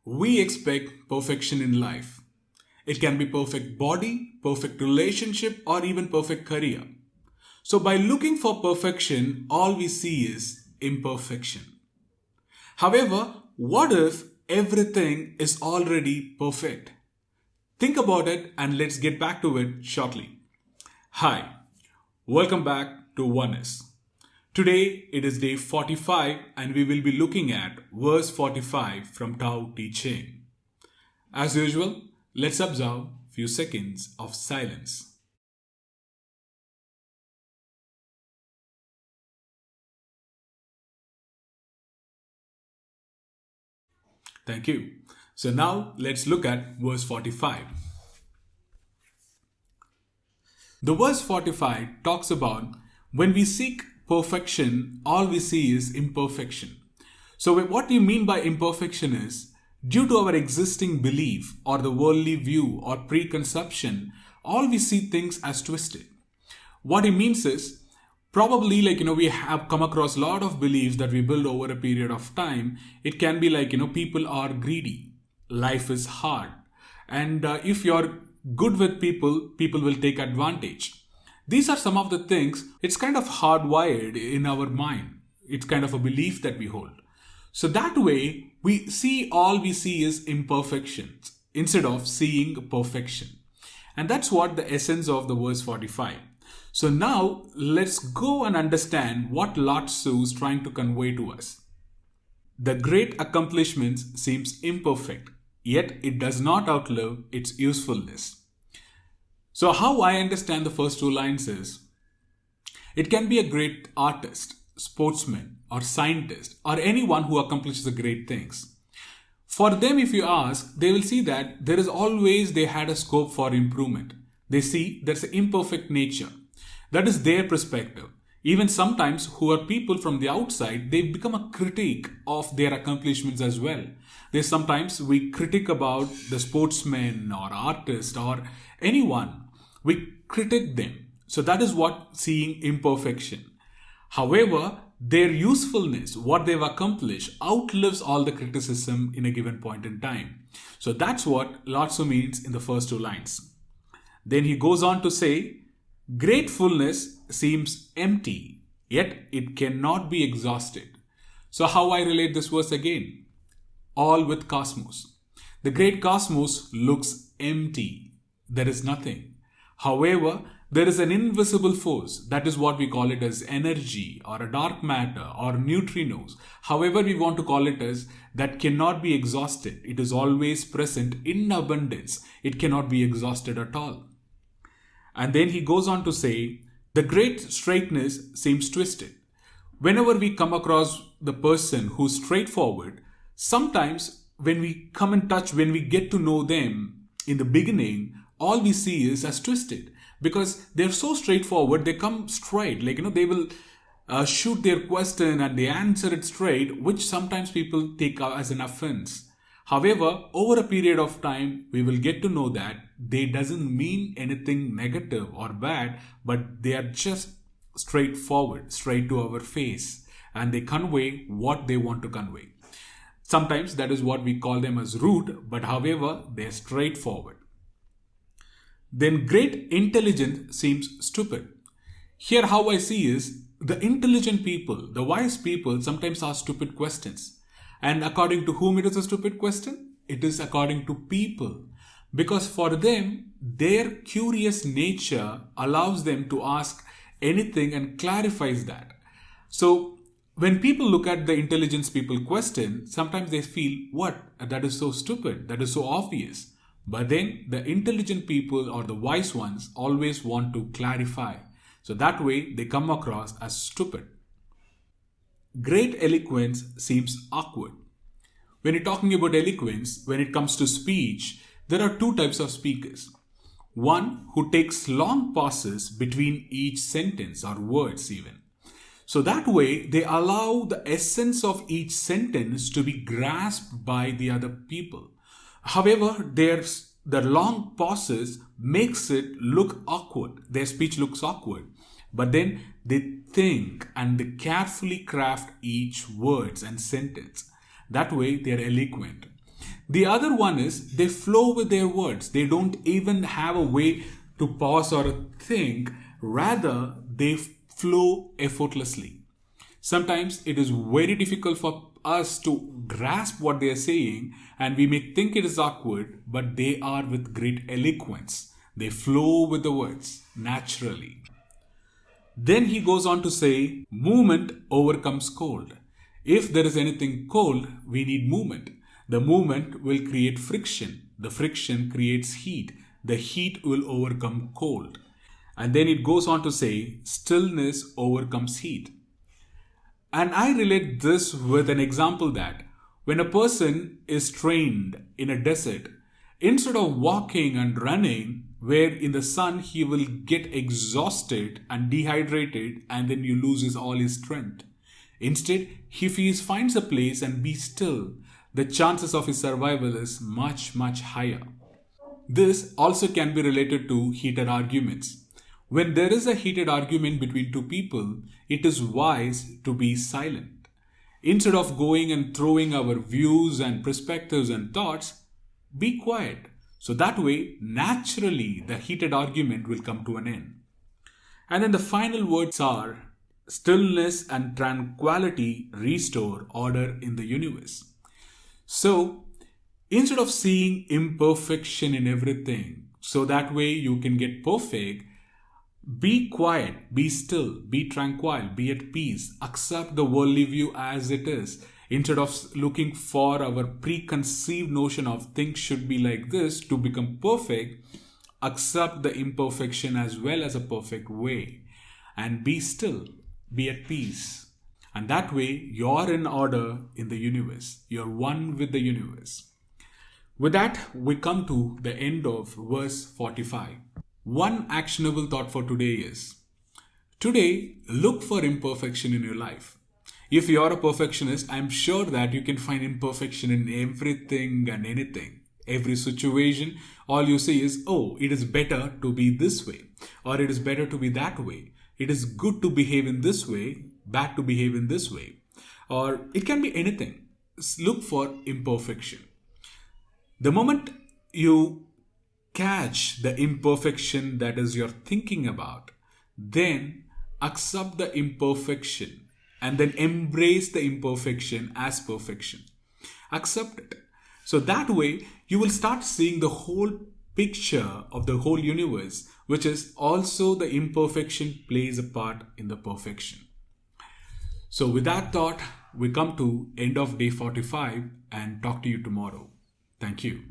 we expect perfection in life. It can be perfect body, perfect relationship, or even perfect career. So by looking for perfection, all we see is imperfection. However, what if everything is already perfect? Think about it and let's get back to it shortly. Hi, welcome back to OneUs. Today it is day 45 and we will be looking at verse 45 from Tao Te Ching. As usual, let's observe a few seconds of silence. Thank you. So now let's look at verse 45. The verse 45 talks about when we seek perfection, all we see is imperfection. So what you mean by imperfection is due to our existing belief or the worldly view or preconception, all we see things as twisted. What he means is probably we have come across a lot of beliefs that we build over a period of time. It can be people are greedy, life is hard, and if you're good with people, people will take advantage. These are some of the things, it's kind of hardwired in our mind. It's kind of a belief that we hold. So that way, all we see is imperfections instead of seeing perfection. And that's what the essence of the verse 45. So now, let's go and understand what Laotzu is trying to convey to us. The great accomplishments seems imperfect, yet it does not outlive its usefulness. So how I understand the first two lines is, it can be a great artist, sportsman, or scientist, or anyone who accomplishes the great things. For them, if you ask, they will see that they had a scope for improvement. They see there's an imperfect nature. That is their perspective. Even sometimes who are people from the outside, they become a critic of their accomplishments as well. We critic about the sportsman or artist or anyone. We critic them. So that is what seeing imperfection. However, their usefulness, what they've accomplished, outlives all the criticism in a given point in time. So that's what Laotzu means in the first two lines. Then he goes on to say, great fullness seems empty, yet it cannot be exhausted. So how I relate this verse again? All with cosmos. The great cosmos looks empty. There is nothing. However, there is an invisible force. That is what we call it as energy or a dark matter or neutrinos. However we want to call it as, that cannot be exhausted. It is always present in abundance. It cannot be exhausted at all. And then he goes on to say, the great straightness seems twisted. Whenever we come across the person who's straightforward, sometimes when we come in touch, when we get to know them in the beginning, all we see is as twisted. Because they're so straightforward, they come straight. They will shoot their question and they answer it straight, which sometimes people take as an offense. However, over a period of time, we will get to know that they doesn't mean anything negative or bad, but they are just straightforward, straight to our face, and they convey what they want to convey. Sometimes that is what we call them as rude, but however, they're straightforward. Then great intelligence seems stupid. Here how I see is, the intelligent people, the wise people sometimes ask stupid questions. And according to whom it is a stupid question? It is according to people. Because for them, their curious nature allows them to ask anything and clarifies that. So when people look at the intelligence people question, sometimes they feel, what? That is so stupid. That is so obvious. But then the intelligent people or the wise ones always want to clarify. So that way they come across as stupid. Great eloquence seems awkward. When you're talking about eloquence, when it comes to speech, there are two types of speakers. One who takes long pauses between each sentence or words even. So that way they allow the essence of each sentence to be grasped by the other people. However, the long pauses makes it look awkward. Their speech looks awkward. But then they think and they carefully craft each words and sentence. That way they are eloquent. The other one is they flow with their words. They don't even have a way to pause or think. Rather, they flow effortlessly. Sometimes it is very difficult for us to grasp what they are saying, and we may think it is awkward, but they are with great eloquence. They flow with the words naturally. Then he goes on to say, movement overcomes cold. If there is anything cold, we need movement. The movement will create friction. The friction creates heat. The heat will overcome cold. And then it goes on to say, stillness overcomes heat. And I relate this with an example that when a person is trained in a desert, instead of walking and running, where in the sun he will get exhausted and dehydrated and then you loses all his strength. Instead, if he finds a place and be still, the chances of his survival is much, much higher. This also can be related to heated arguments. When there is a heated argument between two people, it is wise to be silent. Instead of going and throwing our views and perspectives and thoughts, be quiet. So that way, naturally, the heated argument will come to an end. And then the final words are, stillness and tranquility restore order in the universe. So, instead of seeing imperfection in everything, so that way you can get perfect, be quiet, be still, be tranquil, be at peace, accept the worldly view as it is. Instead of looking for our preconceived notion of things should be like this to become perfect, accept the imperfection as well as a perfect way. And be still, be at peace. And that way, you're in order in the universe. You're one with the universe. With that, we come to the end of verse 45. One actionable thought for today is, today, look for imperfection in your life. If you're a perfectionist, I'm sure that you can find imperfection in everything and anything. Every situation, all you say is, oh, it is better to be this way, or it is better to be that way. It is good to behave in this way, bad to behave in this way. Or it can be anything. Look for imperfection. The moment you catch the imperfection that is you're thinking about, then accept the imperfection and then embrace the imperfection as perfection. Accept it. So that way you will start seeing the whole picture of the whole universe, which is also the imperfection plays a part in the perfection. So with that thought, we come to end of day 45 and talk to you tomorrow. Thank you.